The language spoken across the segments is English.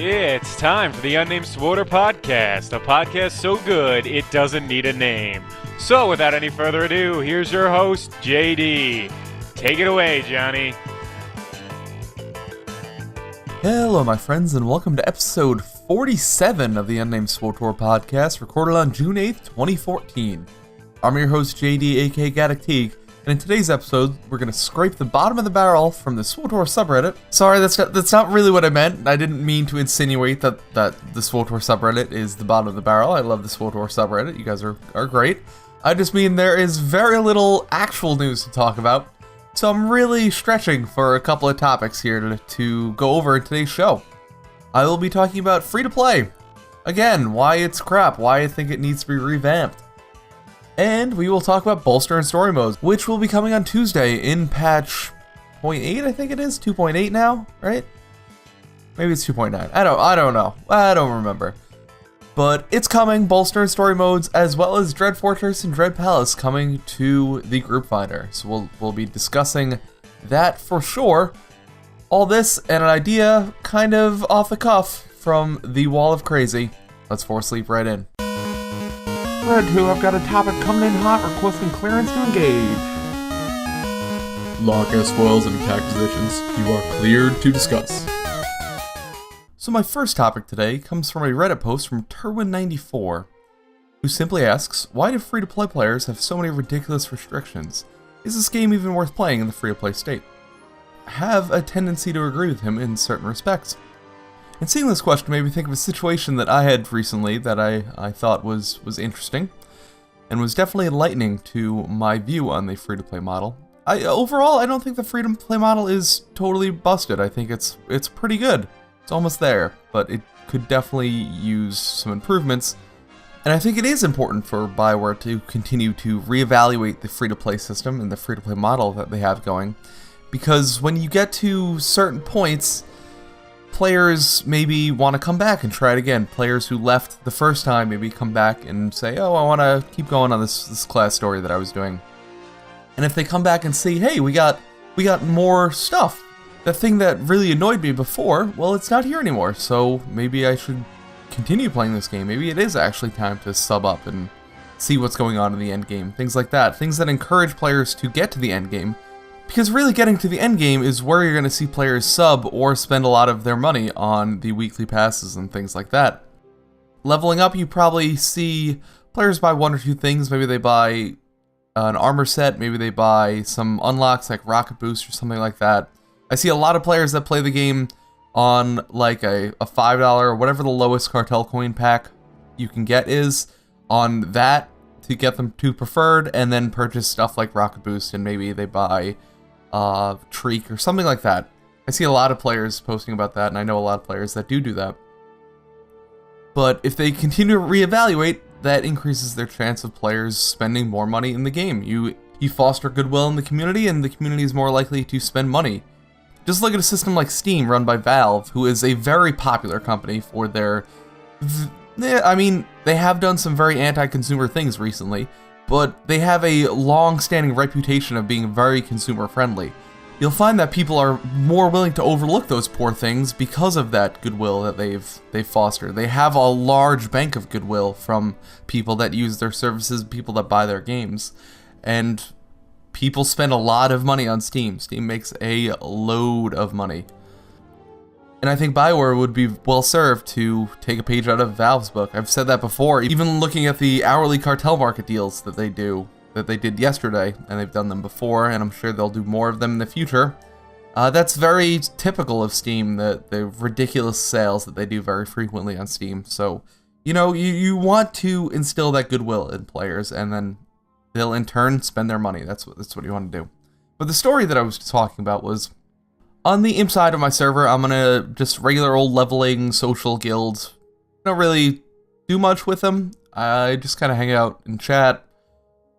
It's time for the Unnamed SWTOR Podcast, a podcast so good it doesn't need a name. So without any further ado, here's your host, JD. Take it away, Johnny. Hello, my friends, and welcome to episode 47 of the Unnamed SWTOR Podcast, recorded on June 8th, 2014. I'm your host, JD, aka Gaddock, and in today's episode, we're going to scrape the bottom of the barrel from the SWTOR subreddit. Sorry, that's not really what I meant. I didn't mean to insinuate that the SWTOR subreddit is the bottom of the barrel. I love the SWTOR subreddit. You guys are great. I just mean there is very little actual news to talk about, so I'm really stretching for a couple of topics here to go over in today's show. I will be talking about free-to-play. Again, why it's crap, why I think it needs to be revamped. And we will talk about Bolster and story modes, which will be coming on Tuesday in patch 0.8, I think it is? 2.8 now, right? Maybe it's 2.9. I don't know. I don't remember. But it's coming, Bolster and story modes, as well as Dread Fortress and Dread Palace coming to the group finder. So we'll be discussing that for sure. All this and an idea kind of off the cuff from the Wall of Crazy. Let's force sleep right in. Red 2, I've got a topic coming in hot, requesting clearance to engage. Lock S foils in attack positions. You are cleared to discuss. So my first topic today comes from a Reddit post from Turwin94, who simply asks, why do free-to-play players have so many ridiculous restrictions? Is this game even worth playing in the free-to-play state? I have a tendency to agree with him in certain respects. And seeing this question made me think of a situation that I had recently that I thought was interesting, and was definitely enlightening to my view on the free-to-play model. Overall, I don't think the free-to-play model is totally busted. I think it's pretty good. It's almost there, but it could definitely use some improvements. And I think it is important for Bioware to continue to reevaluate the free-to-play system and the free-to-play model that they have going, because when you get to certain points, players maybe want to come back and try it again. Players who left the first time maybe come back and say, oh, I want to keep going on this class story that I was doing. And if they come back and see, hey, we got more stuff. The thing that really annoyed me before, well, it's not here anymore, so maybe I should continue playing this game. Maybe it is actually time to sub up and see what's going on in the end game. Things like that. Things that encourage players to get to the end game. Because really getting to the end game is where you're going to see players sub or spend a lot of their money on the weekly passes and things like that. Leveling up, you probably see players buy one or two things. Maybe they buy an armor set, maybe they buy some unlocks like Rocket Boost or something like that. I see a lot of players that play the game on like a $5 or whatever the lowest cartel coin pack you can get is, on that to get them to preferred, and then purchase stuff like Rocket Boost, and maybe they buy Treek or something like that. I see a lot of players posting about that, and I know a lot of players that do that. But if they continue to reevaluate, that increases their chance of players spending more money in the game. You foster goodwill in the community, and the community is more likely to spend money. Just look at a system like Steam, run by Valve, who is a very popular company for their... I mean, they have done some very anti-consumer things recently, but they have a long-standing reputation of being very consumer-friendly. You'll find that people are more willing to overlook those poor things because of that goodwill that they've fostered. They have a large bank of goodwill from people that use their services, people that buy their games, and people spend a lot of money on Steam. Steam makes a load of money. And I think Bioware would be well served to take a page out of Valve's book. I've said that before, even looking at the hourly cartel market deals that they did yesterday, and they've done them before, and I'm sure they'll do more of them in the future. That's very typical of Steam, the ridiculous sales that they do very frequently on Steam. So, you know, you want to instill that goodwill in players, and then they'll in turn spend their money. That's what you want to do. But the story that I was talking about was, on the imp side of my server, I'm gonna just regular old leveling social guild. I don't really do much with them. I just kind of hang out and chat.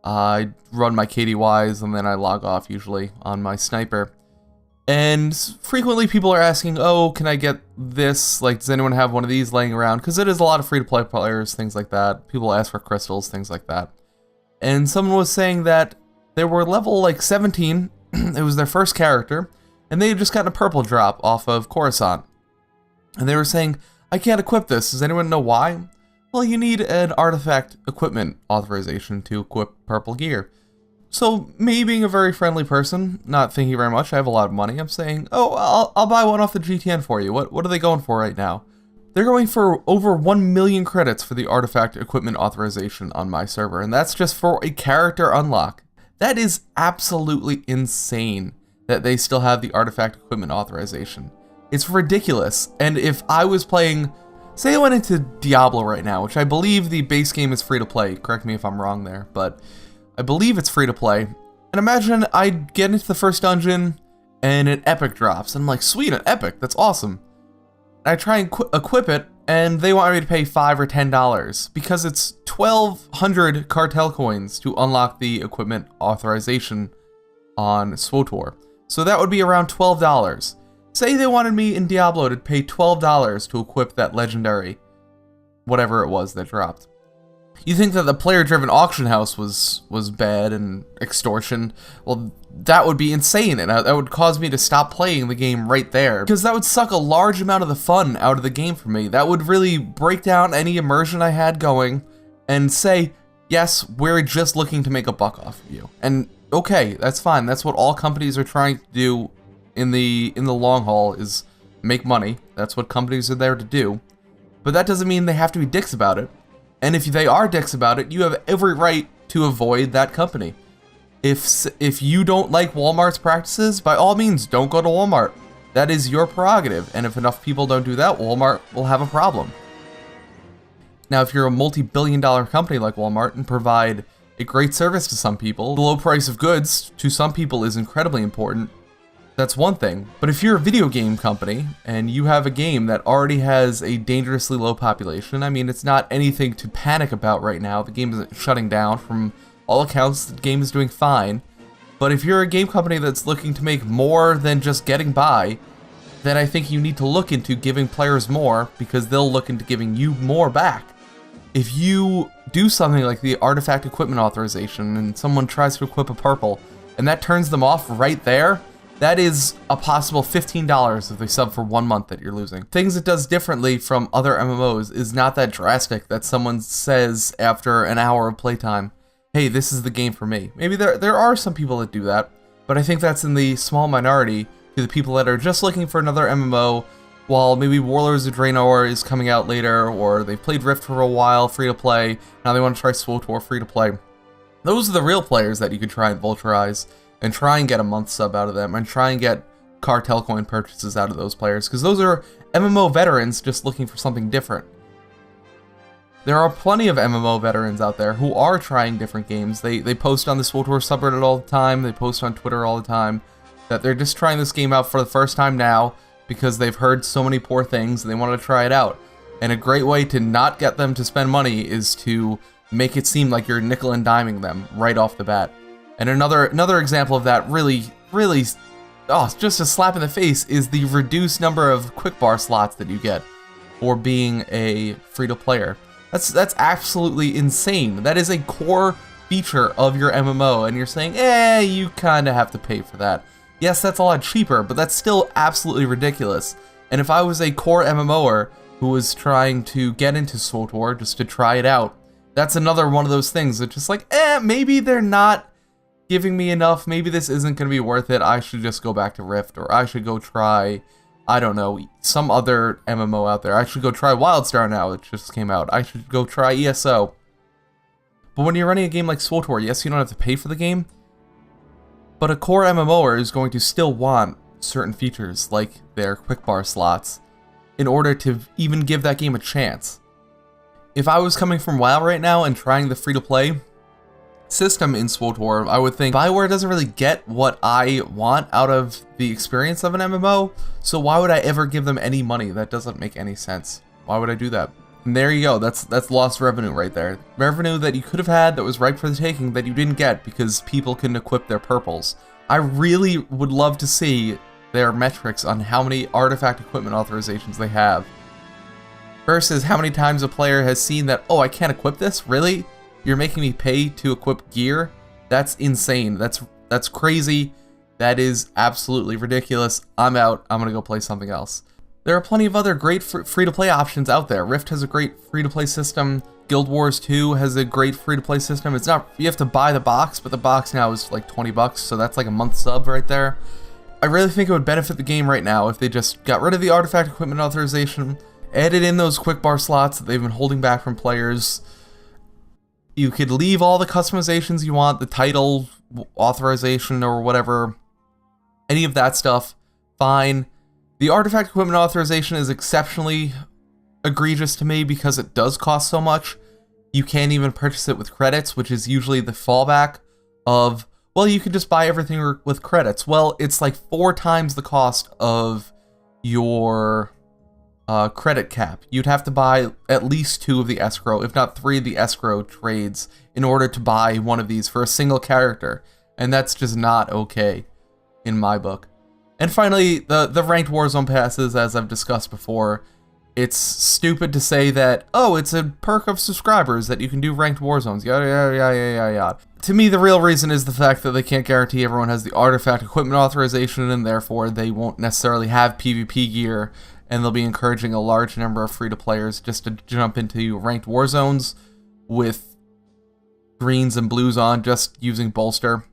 I run my KDYs and then I log off usually on my sniper. And frequently people are asking, oh, can I get this? Like, does anyone have one of these laying around? Because it is a lot of free-to-play players, things like that. People ask for crystals, things like that. And someone was saying that they were level like 17. It was their first character. And they had just gotten a purple drop off of Coruscant. And they were saying, I can't equip this. Does anyone know why? Well, you need an artifact equipment authorization to equip purple gear. So, me being a very friendly person, not thinking very much, I have a lot of money, I'm saying, oh, I'll buy one off the GTN for you. What are they going for right now? They're going for over 1 million credits for the artifact equipment authorization on my server, and that's just for a character unlock. That is absolutely insane that they still have the artifact equipment authorization. It's ridiculous, and if I was playing, say I went into Diablo right now, which I believe the base game is free to play, correct me if I'm wrong there, but I believe it's free to play, and imagine I get into the first dungeon, and an epic drops, and I'm like, sweet, an epic, that's awesome. I try and equip it, and they want me to pay $5 or $10 because it's 1,200 cartel coins to unlock the equipment authorization on SWTOR. So that would be around $12. Say they wanted me in Diablo to pay $12 to equip that legendary, whatever it was that dropped. You think that the player-driven auction house was bad and extortion? Well, that would be insane, and that would cause me to stop playing the game right there, because that would suck a large amount of the fun out of the game for me. That would really break down any immersion I had going, and say, yes, we're just looking to make a buck off of you. And okay, that's fine. That's what all companies are trying to do in the long haul, is make money. That's what companies are there to do. But that doesn't mean they have to be dicks about it. And if they are dicks about it, you have every right to avoid that company. If you don't like Walmart's practices, by all means, don't go to Walmart. That is your prerogative, and if enough people don't do that, Walmart will have a problem. Now, if you're a multi-billion-dollar company like Walmart and provide a great service to some people, the low price of goods to some people is incredibly important. That's one thing. But if you're a video game company and you have a game that already has a dangerously low population, I mean, it's not anything to panic about right now. The game isn't shutting down. From all accounts, the game is doing fine. But if you're a game company that's looking to make more than just getting by, then I think you need to look into giving players more, because they'll look into giving you more back. If you do something like the artifact equipment authorization and someone tries to equip a purple and that turns them off right there, that is a possible $15 if they sub for 1 month that you're losing. Things it does differently from other MMOs is not that drastic that someone says after an hour of playtime, hey, this is the game for me. Maybe there are some people that do that, but I think that's in the small minority to the people that are just looking for another MMO, while maybe Warlords of Draenor is coming out later, or they've played Rift for a while, free to play, now they want to try SWTOR free to play. Those are the real players that you could try and vulturize, and try and get a month sub out of them, and try and get cartel coin purchases out of those players, because those are MMO veterans just looking for something different. There are plenty of MMO veterans out there who are trying different games. They post on the SWTOR subreddit all the time, they post on Twitter all the time, that they're just trying this game out for the first time now, because they've heard so many poor things and they want to try it out. And a great way to not get them to spend money is to make it seem like you're nickel and diming them right off the bat. And another example of that really, just a slap in the face is the reduced number of quick bar slots that you get for being a free-to-player. That's absolutely insane. That is a core feature of your MMO, and you're saying, you kind of have to pay for that. Yes, that's a lot cheaper, but that's still absolutely ridiculous. And if I was a core MMOer who was trying to get into SWTOR just to try it out, that's another one of those things that's just like, maybe they're not giving me enough, maybe this isn't going to be worth it, I should just go back to Rift, or I should go try, I don't know, some other MMO out there. I should go try WildStar now, it just came out. I should go try ESO. But when you're running a game like SWTOR, yes, you don't have to pay for the game, but a core MMOer is going to still want certain features, like their quick bar slots, in order to even give that game a chance. If I was coming from WoW right now and trying the free-to-play system in SWTOR, I would think Bioware doesn't really get what I want out of the experience of an MMO, so why would I ever give them any money? That doesn't make any sense. Why would I do that? And there you go, that's lost revenue right there. Revenue that you could have had that was ripe for the taking that you didn't get because people couldn't equip their purples. I really would love to see their metrics on how many artifact equipment authorizations they have versus how many times a player has seen that, oh, I can't equip this? Really? You're making me pay to equip gear? That's insane. That's crazy. That is absolutely ridiculous. I'm out. I'm gonna go play something else. There are plenty of other great free-to-play options out there. Rift has a great free-to-play system. Guild Wars 2 has a great free-to-play system. It's not, you have to buy the box, but the box now is like $20, so that's like a month sub right there. I really think it would benefit the game right now if they just got rid of the artifact equipment authorization, added in those quick bar slots that they've been holding back from players. You could leave all the customizations you want, the title authorization or whatever, any of that stuff, fine. The artifact equipment authorization is exceptionally egregious to me because it does cost so much. You can't even purchase it with credits, which is usually the fallback of, well, you could just buy everything with credits. Well, it's like 4 times the cost of your credit cap. You'd have to buy at least 2 of the escrow, if not 3 of the escrow trades in order to buy one of these for a single character. And that's just not okay in my book. And finally, the ranked Warzone passes, as I've discussed before. It's stupid to say that, oh, it's a perk of subscribers that you can do ranked Warzones, yada, yada, yada, yada, yada. To me, the real reason is the fact that they can't guarantee everyone has the artifact equipment authorization, and therefore they won't necessarily have PvP gear, and they'll be encouraging a large number of free-to-players just to jump into ranked Warzones with greens and blues on, just using Bolster.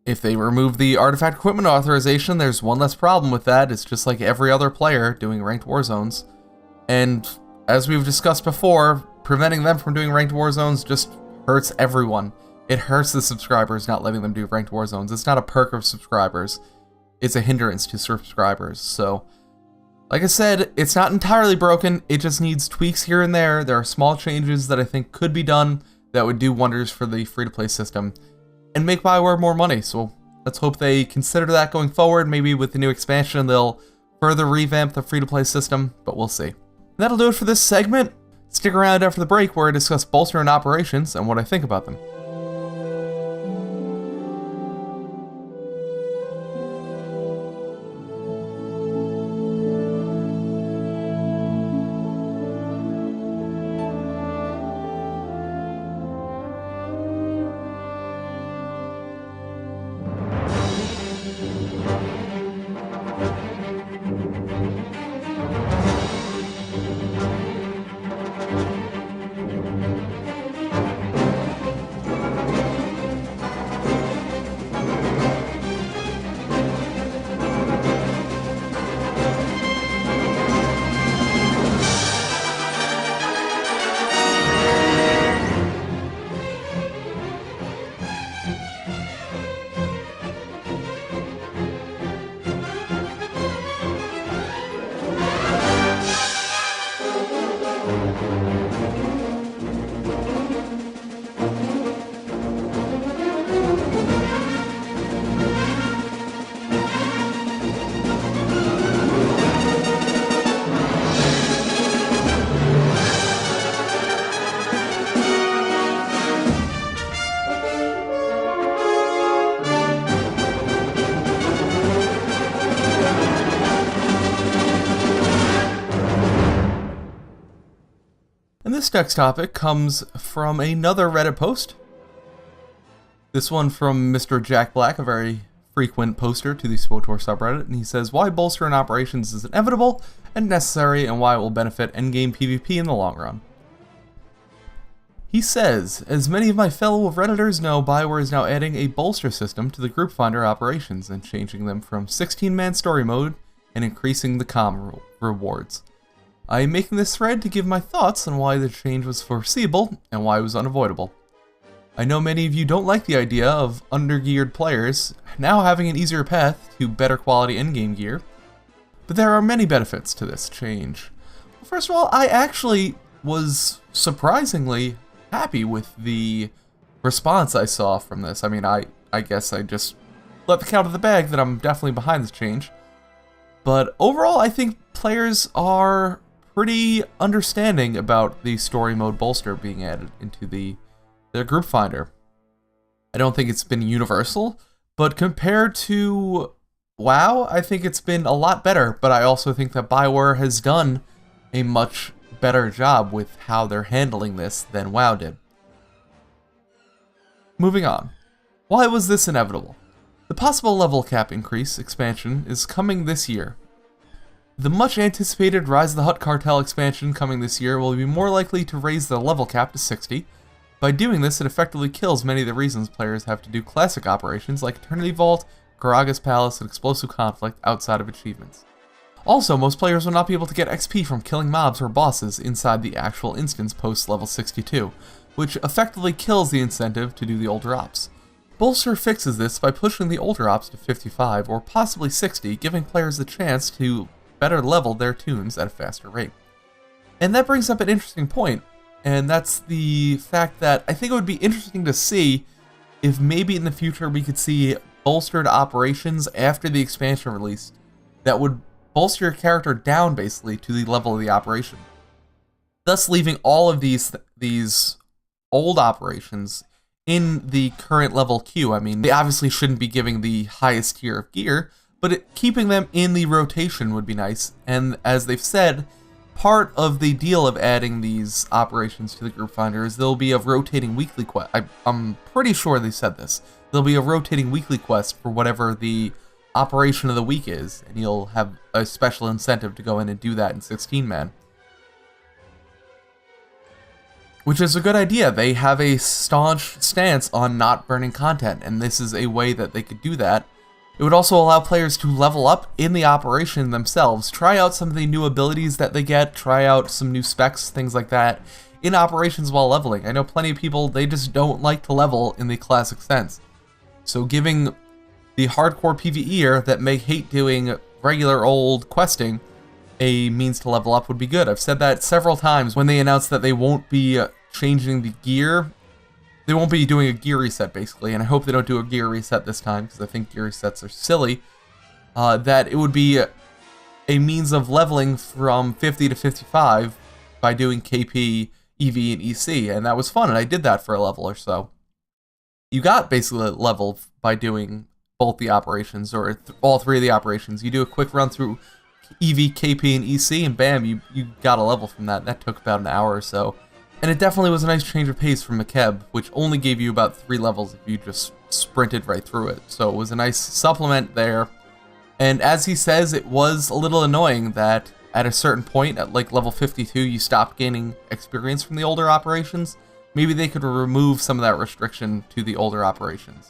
If they remove the artifact equipment authorization, there's one less problem with that. It's just like every other player doing ranked Warzones. And as we've discussed before, preventing them from doing ranked Warzones just hurts everyone. It hurts the subscribers not letting them do ranked Warzones. It's not a perk of subscribers. It's a hindrance to subscribers. So, like I said, it's not entirely broken. It just needs tweaks here and there. There are small changes that I think could be done that would do wonders for the free-to-play system and make Bioware more money. So let's hope they consider that going forward. Maybe with the new expansion, they'll further revamp the free-to-play system, but we'll see. That'll do it for this segment. Stick around after the break where I discuss Bolster and operations and what I think about them. This next topic comes from another Reddit post. This one from Mr. Jack Black, a very frequent poster to the SWTOR subreddit, and he says, why bolster in operations is inevitable and necessary, and why it will benefit endgame PvP in the long run. He says, as many of my fellow Redditors know, Bioware is now adding a bolster system to the group finder operations and changing them from 16-man story mode and increasing the comm rewards. I am making this thread to give my thoughts on why the change was foreseeable and why it was unavoidable. I know many of you don't like the idea of undergeared players now having an easier path to better quality endgame gear, but there are many benefits to this change. First of all, I actually was surprisingly happy with the response I saw from this. I mean, I guess I just let the cat out of the bag that I'm definitely behind this change. But overall, I think players are pretty understanding about the story mode bolster being added into their group finder. I don't think it's been universal, but compared to WoW, I think it's been a lot better, but I also think that Bioware has done a much better job with how they're handling this than WoW did. Moving on. Why was this inevitable? The possible level cap increase expansion is coming this year. The much anticipated Rise of the Hutt Cartel expansion coming this year will be more likely to raise the level cap to 60. By doing this, it effectively kills many of the reasons players have to do classic operations like Eternity Vault, Garaga's Palace, and Explosive Conflict outside of achievements. Also, most players will not be able to get XP from killing mobs or bosses inside the actual instance post level 62, which effectively kills the incentive to do the older ops. Bolster fixes this by pushing the older ops to 55 or possibly 60, giving players the chance to better level their tunes at a faster rate. And that brings up an interesting point, and that's the fact that I think it would be interesting to see if maybe in the future we could see bolstered operations after the expansion release that would bolster your character down basically to the level of the operation, thus leaving all of these old operations in the current level queue. I mean, they obviously shouldn't be giving the highest tier of gear, but keeping them in the rotation would be nice. And as they've said, part of the deal of adding these operations to the group finder is there'll be a rotating weekly quest. I'm pretty sure they said this. There'll be a rotating weekly quest for whatever the operation of the week is, and you'll have a special incentive to go in and do that in 16-man. Which is a good idea. They have a staunch stance on not burning content, and this is a way that they could do that. It would also allow players to level up in the operation themselves, try out some of the new abilities that they get, try out some new specs, things like that, in operations while leveling. I know plenty of people, they just don't like to level in the classic sense. So giving the hardcore PvEer that may hate doing regular old questing a means to level up would be good. I've said that several times when they announced that they won't be changing the gear. They won't be doing a gear reset, basically, and I hope they don't do a gear reset this time, because I think gear resets are silly. That it would be a means of leveling from 50 to 55 by doing KP, EV, and EC, and that was fun, and I did that for a level or so. You got basically a level by doing both the operations, or all three of the operations. You do a quick run through EV, KP, and EC, and bam, you got a level from that. That took about an hour or so. And it definitely was a nice change of pace from McKeb, which only gave you about 3 levels if you just sprinted right through it. So it was a nice supplement there. And as he says, it was a little annoying that at a certain point, at like level 52, you stopped gaining experience from the older operations. Maybe they could remove some of that restriction to the older operations.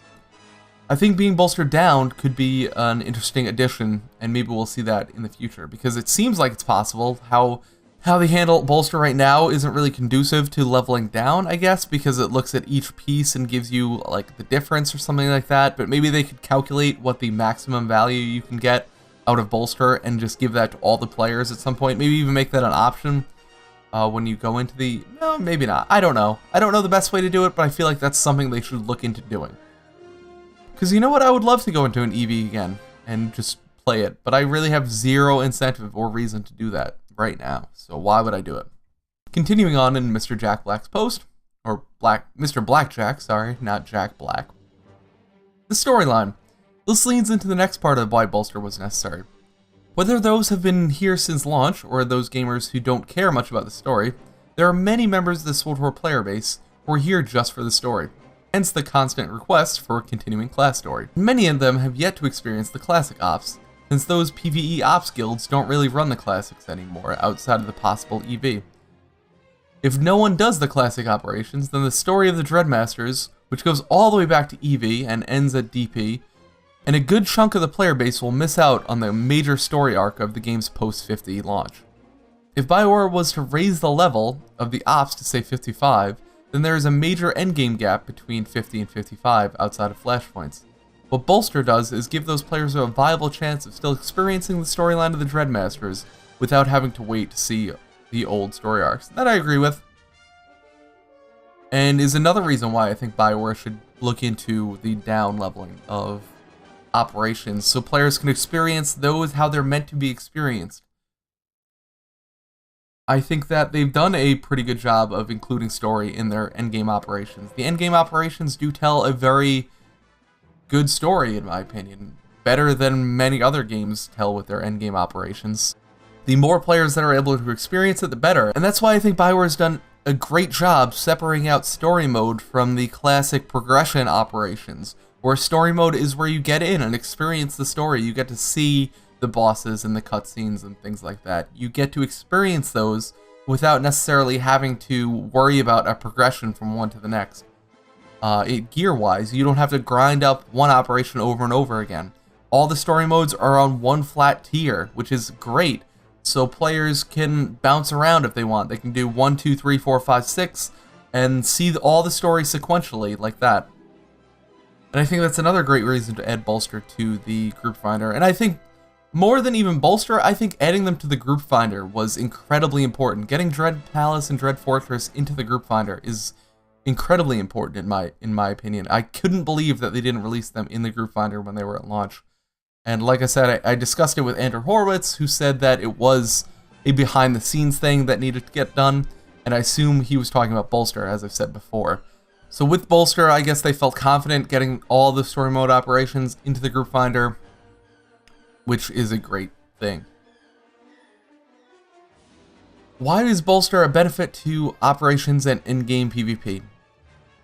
I think being bolstered down could be an interesting addition, and maybe we'll see that in the future, because it seems like it's possible. How they handle bolster right now isn't really conducive to leveling down, I guess, because it looks at each piece and gives you like the difference or something like that. But maybe they could calculate what the maximum value you can get out of bolster and just give that to all the players at some point. Maybe even make that an option when you go into the... No, maybe not. I don't know. I don't know the best way to do it, but I feel like that's something they should look into doing. Because you know what? I would love to go into an EV again and just play it, but I really have zero incentive or reason to do that right now, so why would I do it? Continuing on in Mr. Jack Black's post, or Mr. Blackjack, sorry, not Jack Black. The storyline. This leads into the next part of why bolster was necessary. Whether those have been here since launch, or those gamers who don't care much about the story, there are many members of the SWTOR player base who are here just for the story, hence the constant request for a continuing class story. Many of them have yet to experience the classic ops, since those PvE ops guilds don't really run the classics anymore outside of the possible EV. If no one does the classic operations, then the story of the Dreadmasters, which goes all the way back to EV and ends at DP, and a good chunk of the player base will miss out on the major story arc of the game's post-50 launch. If BioWare was to raise the level of the ops to say 55, then there is a major endgame gap between 50 and 55 outside of flashpoints. What Bolster does is give those players a viable chance of still experiencing the storyline of the Dreadmasters without having to wait to see the old story arcs. That I agree with. And is another reason why I think BioWare should look into the down leveling of operations so players can experience those how they're meant to be experienced. I think that they've done a pretty good job of including story in their endgame operations. The endgame operations do tell a very good story, in my opinion. Better than many other games tell with their endgame operations. The more players that are able to experience it, the better. And that's why I think BioWare has done a great job separating out story mode from the classic progression operations, where story mode is where you get in and experience the story. You get to see the bosses and the cutscenes and things like that. You get to experience those without necessarily having to worry about a progression from one to the next. Gear-wise, you don't have to grind up one operation over and over again. All the story modes are on one flat tier, which is great, so players can bounce around if they want. They can do 1, 2, 3, 4, 5, 6, and see all the stories sequentially like that. And I think that's another great reason to add Bolster to the group finder. And I think more than even Bolster, I think adding them to the group finder was incredibly important. Getting Dread Palace and Dread Fortress into the group finder is incredibly important in my opinion. I couldn't believe that they didn't release them in the group finder when they were at launch. And like I said, I discussed it with Andrew Horowitz, who said that it was a behind-the-scenes thing that needed to get done, and I assume he was talking about Bolster, as I've said before. So with Bolster, I guess they felt confident getting all the story mode operations into the group finder, which is a great thing. Why is Bolster a benefit to operations and in-game PvP?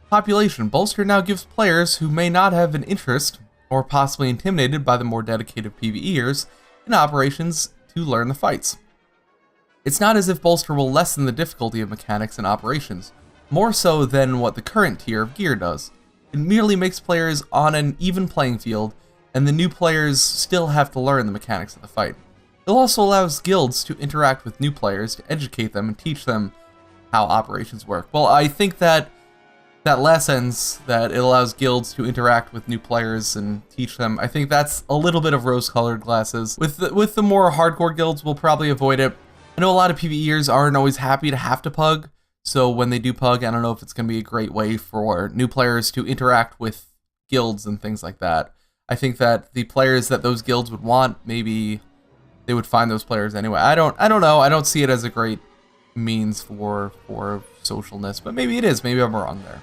Population. Bolster now gives players who may not have an interest or possibly intimidated by the more dedicated PvEers in operations to learn the fights. It's not as if Bolster will lessen the difficulty of mechanics and operations, more so than what the current tier of gear does. It merely makes players on an even playing field, and the new players still have to learn the mechanics of the fight. It also allows guilds to interact with new players to educate them and teach them how operations work. Well, I think that last sentence, that it allows guilds to interact with new players and teach them, I think that's a little bit of rose-colored glasses. With the more hardcore guilds, we'll probably avoid it. I know a lot of PvEers aren't always happy to have to pug, so when they do pug, I don't know if it's going to be a great way for new players to interact with guilds and things like that. I think that the players that those guilds would want, maybe they would find those players anyway. I don't know. I don't see it as a great means for socialness, but maybe it is. Maybe I'm wrong there.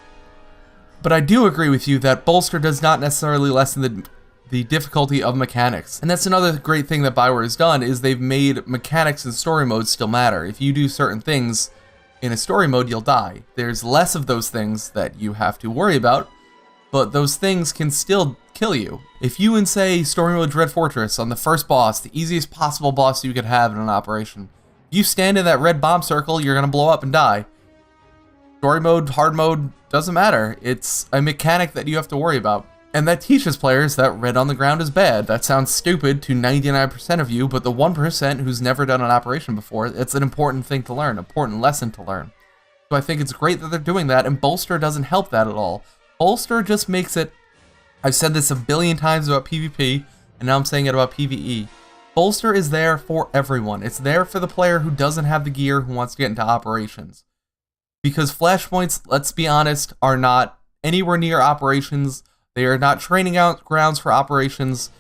But I do agree with you that Bolster does not necessarily lessen the difficulty of mechanics. And that's another great thing that Bioware has done, is they've made mechanics and story modes still matter. If you do certain things in a story mode, you'll die. There's less of those things that you have to worry about, but those things can still kill you. If you say story mode Dread Fortress on the first boss, the easiest possible boss you could have in an operation, if you stand in that red bomb circle, you're gonna blow up and die. Story mode, hard mode, doesn't matter. It's a mechanic that you have to worry about. And that teaches players that red on the ground is bad. That sounds stupid to 99% of you, but the 1% who's never done an operation before, it's an important thing to learn, important lesson to learn. So I think it's great that they're doing that, and Bolster doesn't help that at all. Bolster just makes it, I've said this a billion times about PvP, and now I'm saying it about PvE. Bolster is there for everyone. It's there for the player who doesn't have the gear, who wants to get into operations. Because flashpoints, let's be honest, are not anywhere near operations. They are not training out grounds for operations.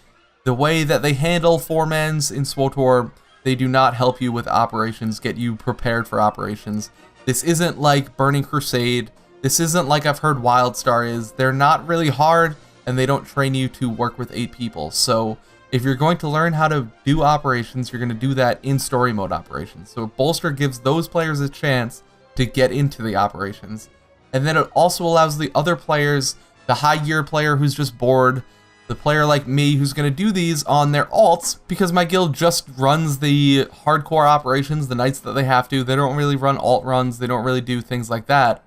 The way that they handle 4-mans in SWTOR, they do not help you with operations, get you prepared for operations. This isn't like Burning Crusade. This isn't like I've heard WildStar is. They're not really hard, and they don't train you to work with 8 people. So if you're going to learn how to do operations, you're going to do that in story mode operations. So Bolster gives those players a chance to get into the operations. And then it also allows the other players, the high gear player who's just bored, the player like me who's going to do these on their alts, because my guild just runs the hardcore operations the nights that they have to. They don't really run alt runs, they don't really do things like that.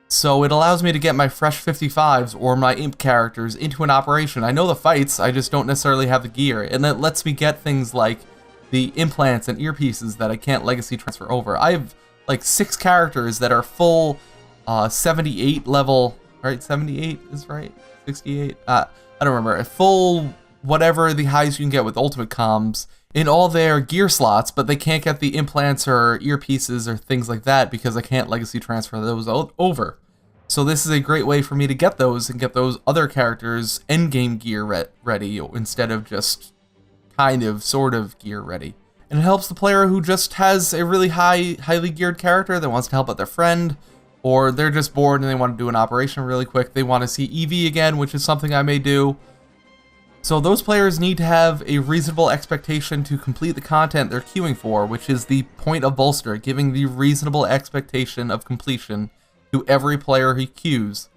So it allows me to get my fresh 55s or my imp characters into an operation. I know the fights, I just don't necessarily have the gear, and it lets me get things like the implants and earpieces that I can't legacy transfer over. I have like 6 characters that are full 78 level, right? 78 is right? 68? I don't remember. A full whatever the highest you can get with ultimate comms in all their gear slots, but they can't get the implants or earpieces or things like that because I can't legacy transfer those over. So this is a great way for me to get those and get those other characters endgame gear ready instead of just kind of, sort of gear ready. And it helps the player who just has a really highly geared character that wants to help out their friend, or they're just bored and they want to do an operation really quick. They want to see EV again, which is something I may do. So those players need to have a reasonable expectation to complete the content they're queuing for, which is the point of Bolster, giving the reasonable expectation of completion to every player he queues.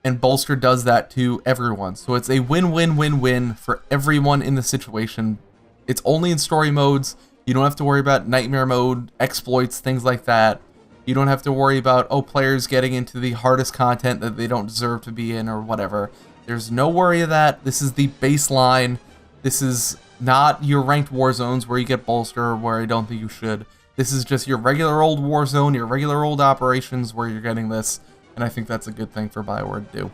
and Bolster does that to everyone. So it's a win-win-win-win for everyone in the situation. It's only in story modes. You don't have to worry about nightmare mode, exploits, things like that. You don't have to worry about, players getting into the hardest content that they don't deserve to be in or whatever. There's no worry of that. This is the baseline. This is not your ranked war zones where you get Bolster, where I don't think you should. This is just your regular old war zone, your regular old operations where you're getting this. And I think that's a good thing for BioWare to do.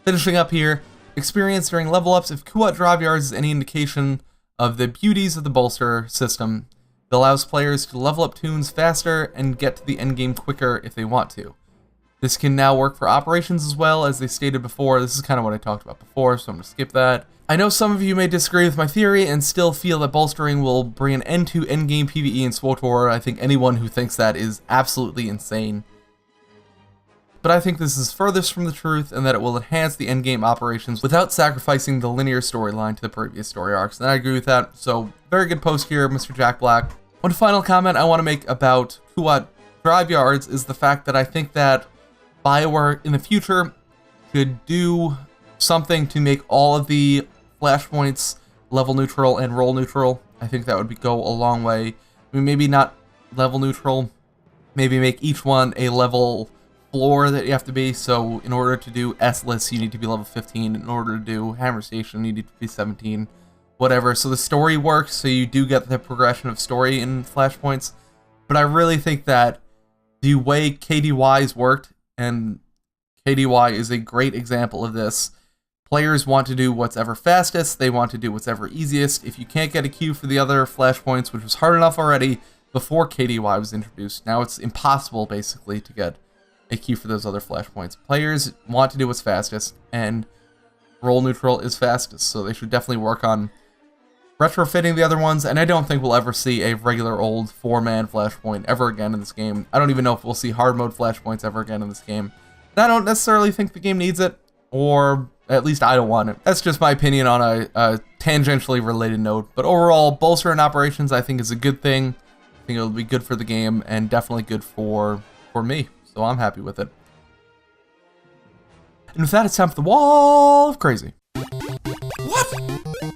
Finishing up here, experience during level ups. If Kuat Drive Yards is any indication of the beauties of the Bolster system, it allows players to level up tunes faster and get to the endgame quicker if they want to. This can now work for operations as well, as they stated before. This is kind of what I talked about before, so I'm going to skip that. I know some of you may disagree with my theory and still feel that bolstering will bring an end to endgame PvE in SWTOR. I think anyone who thinks that is absolutely insane. But I think this is furthest from the truth, and that it will enhance the endgame operations without sacrificing the linear storyline to the previous story arcs. And I agree with that. So, very good post here, Mr. Jack Black. One final comment I want to make about Kuat Drive Yards is the fact that I think that BioWare in the future could do something to make all of the flashpoints level neutral and role neutral. I think that would go a long way. I mean, maybe not level neutral, maybe make each one a level floor that you have to be. So in order to do S-list, you need to be level 15. In order to do Hammer Station, you need to be 17. Whatever. So the story works, so you do get the progression of story in flashpoints. But I really think that the way KDY's worked, and KDY is a great example of this, players want to do what's ever fastest, they want to do what's ever easiest. If you can't get a queue for the other flashpoints, which was hard enough already before KDY was introduced, now it's impossible basically to get a queue for those other flashpoints. Players want to do what's fastest, and role neutral is fastest, so they should definitely work on retrofitting the other ones, and I don't think we'll ever see a regular old 4-man flashpoint ever again in this game. I don't even know if we'll see hard mode flashpoints ever again in this game. And I don't necessarily think the game needs it, or at least I don't want it. That's just my opinion on a tangentially related note. But overall, bolster in operations I think is a good thing. I think it'll be good for the game, and definitely good for me. So I'm happy with it. And with that, it's time for the Wall of Crazy. What?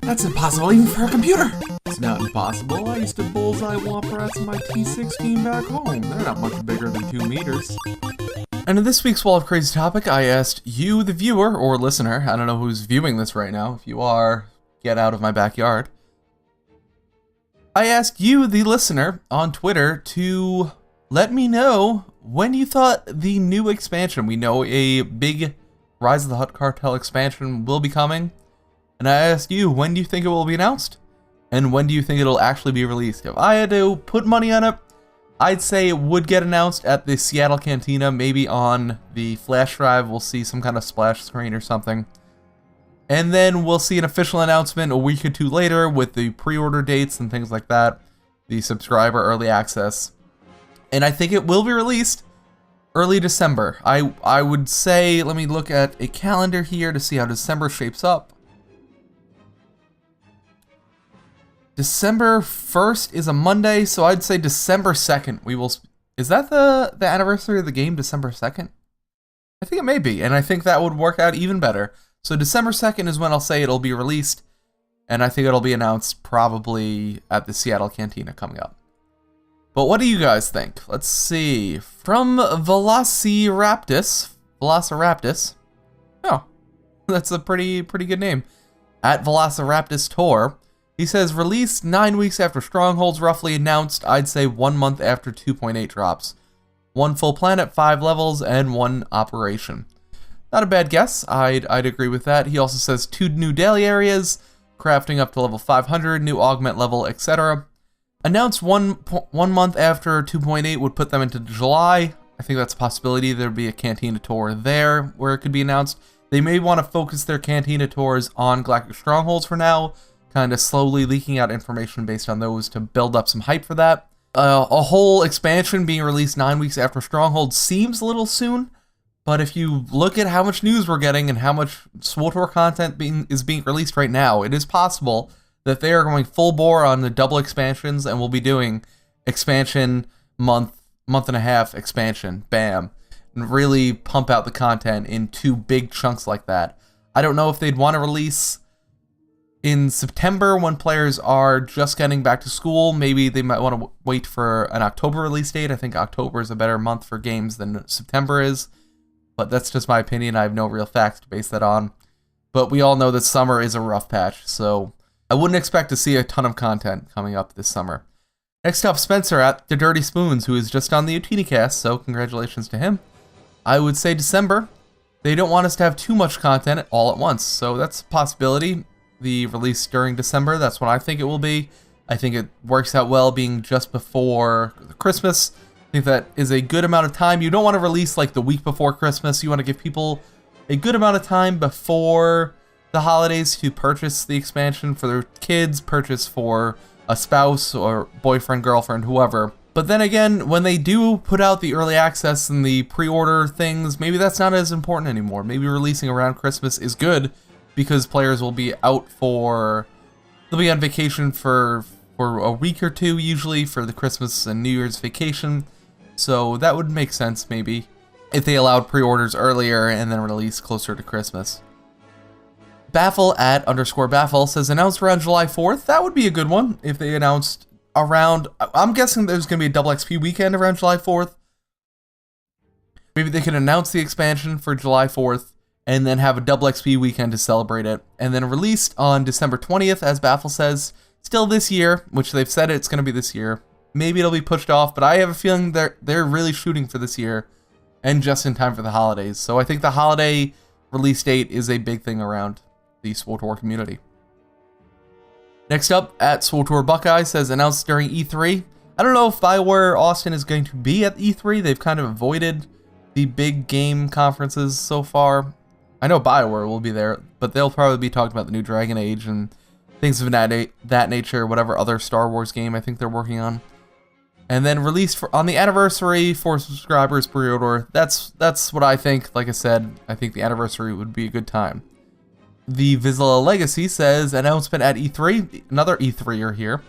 That's impossible even for a computer. It's not impossible. I used to bullseye womp rats in my T16 back home. They're not much bigger than 2 meters. And in this week's Wall of Crazy topic, I asked you, the viewer or listener, I don't know who's viewing this right now. If you are, get out of my backyard. I asked you, the listener, on Twitter to let me know when you thought the new expansion, we know a big Rise of the Hutt Cartel expansion will be coming. And I asked you, when do you think it will be announced? And when do you think it'll actually be released? If I had to put money on it, I'd say it would get announced at the Seattle Cantina, maybe on the flash drive. We'll see some kind of splash screen or something. And then we'll see an official announcement a week or two later with the pre-order dates and things like that. The subscriber early access. And I think it will be released early December. I would say, let me look at a calendar here to see how December shapes up. December 1st is a Monday, so I'd say December 2nd. Is that the anniversary of the game, December 2nd? I think it may be, and I think that would work out even better. So December 2nd is when I'll say it'll be released, and I think it'll be announced probably at the Seattle Cantina coming up. But what do you guys think? Let's see. From Velociraptus. Oh, that's a pretty good name. At Velociraptus Tour. He says, released 9 weeks after Stronghold's roughly announced, I'd say 1 month after 2.8 drops. 1 full planet, 5 levels, and 1 operation. Not a bad guess, I'd agree with that. He also says 2 new daily areas, crafting up to level 500, new augment level, etc. Announced one month after 2.8 would put them into July. I think that's a possibility. There'd be a Cantina tour there where it could be announced. They may want to focus their Cantina tours on Galactic Strongholds for now, kind of slowly leaking out information based on those to build up some hype for that. A whole expansion being released 9 weeks after Stronghold seems a little soon, but if you look at how much news we're getting and how much SWTOR content is being released right now, it is possible that they are going full bore on the double expansions and will be doing expansion month and a half expansion, bam. and really pump out the content in 2 big chunks like that. I don't know if they'd want to release in September when players are just getting back to school. Maybe they might want to wait for an October release date. I think October is a better month for games than September is, but that's just my opinion. I have no real facts to base that on. But we all know that summer is a rough patch, so I wouldn't expect to see a ton of content coming up this summer. Next up, Spencer at The Dirty Spoons, who is just on the Utini cast, so congratulations to him. I would say December. They don't want us to have too much content all at once, so that's a possibility. The release during December, that's what I think it will be. I think it works out well being just before Christmas. I think that is a good amount of time. You don't want to release like the week before Christmas. You want to give people a good amount of time before the holidays to purchase the expansion for their kids, purchase for a spouse or boyfriend, girlfriend, whoever. But then again, when they do put out the early access and the pre-order things, maybe that's not as important anymore. Maybe releasing around Christmas is good because players will be out they'll be on vacation for a week or 2 usually for the Christmas and New Year's vacation. So that would make sense maybe if they allowed pre-orders earlier and then release closer to Christmas. Baffle at _Baffle says announced around July 4th. That would be a good one if they announced around, I'm guessing there's going to be a double XP weekend around July 4th. Maybe they could announce the expansion for July 4th and then have a double XP weekend to celebrate it, and then released on December 20th, as Baffle says, still this year, which they've said it's going to be this year. Maybe it'll be pushed off, but I have a feeling they're really shooting for this year, and just in time for the holidays. So I think the holiday release date is a big thing around the SWTOR community. Next up, at SWTOR Buckeye says announced during E3. I don't know if BioWare Austin is going to be at E3. They've kind of avoided the big game conferences so far. I know BioWare will be there, but they'll probably be talking about the new Dragon Age and things of that nature, whatever other Star Wars game I think they're working on. And then released on the anniversary for subscribers pre-order. That's what I think. Like I said, I think the anniversary would be a good time. The Vizsla Legacy says announcement at E3, another E3er here,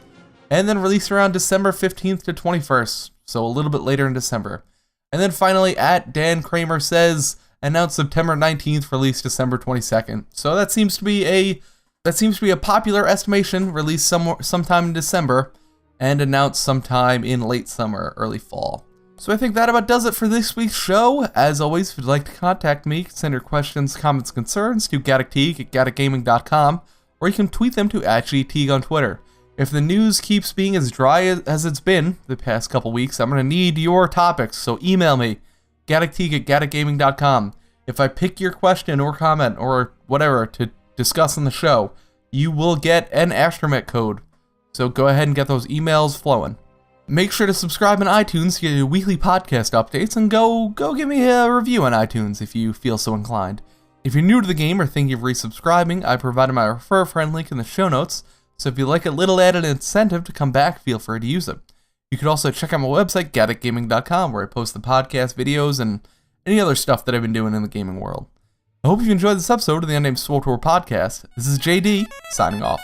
and then released around December 15th to 21st, so a little bit later in December. And then finally, at Dan Kramer says announced September 19th, released December 22nd. So that seems to be a popular estimation, released sometime in December and announced sometime in late summer, early fall. So I think that about does it for this week's show. As always, if you'd like to contact me, send your questions, comments, concerns to gaddockteague@gaddockgaming.com, or you can tweet them to @gteague on Twitter. If the news keeps being as dry as it's been the past couple weeks, I'm going to need your topics, so email me, gaddockteague@gaddockgaming.com. If I pick your question or comment or whatever to discuss on the show, you will get an Astromech code. So go ahead and get those emails flowing. Make sure to subscribe on iTunes to get your weekly podcast updates, and go give me a review on iTunes if you feel so inclined. If you're new to the game or thinking of resubscribing, I provided my refer a friend link in the show notes, so if you like a little added incentive to come back, feel free to use it. You could also check out my website, gaddockgaming.com, where I post the podcast videos and any other stuff that I've been doing in the gaming world. I hope you enjoyed this episode of the Unnamed SWTOR Podcast. This is JD, signing off.